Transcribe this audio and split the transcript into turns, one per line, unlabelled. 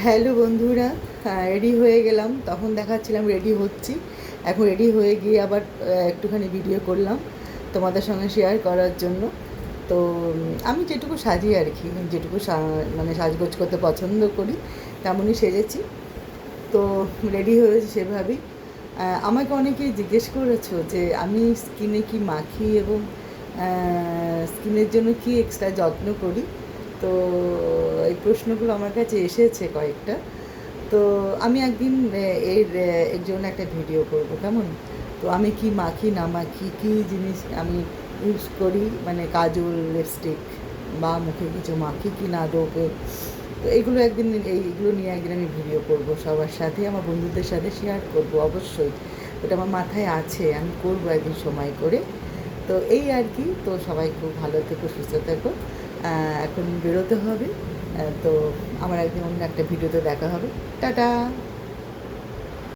Hello বন্ধুরা, ready হয়ে গেলাম। তখন দেখাচ্ছিলাম রেডি হচ্ছি। এখন রেডি হয়ে গিয়ে আবার একটুখানি ভিডিও করলাম তোমাদের সঙ্গে শেয়ার করার জন্য। তো আমি যেটুকু সাজি আর কি, যেটুকু মানে সাজগোজ করতে পছন্দ করি তেমনই সেজেছি। তো রেডি হয়েছি সেভাবেই। আমাকে অনেকেই জিজ্ঞেস করেছো যে আমি স্কিনে কি মাখি এবং স্কিনের জন্য কি এক্সট্রা যত্ন করি। তো এই প্রশ্নগুলো আমার কাছে এসেছে কয়েকটা। তো আমি একদিন এর জন্য একটা ভিডিও করব, কেমন? তো আমি কি মাখি না মাখি, কী জিনিস আমি ইউজ করি, মানে কাজল, লিপস্টিক বা মুখে কিছু মাখি কি না ডোবে, তো এইগুলো একদিন, এইগুলো নিয়ে একদিন আমি ভিডিও করব সবার সাথে, আমার বন্ধুদের সাথে শেয়ার করব অবশ্যই। ওটা আমার মাথায় আছে, আমি করব একদিন সময় করে। তো এই আর কি। তো সবাই খুব ভালো থেকো, সুস্থ থেকো। এখন বেরোতে হবে। তো আমার একদিন অন্য একটা ভিডিওতে দেখা হবে। টাটা।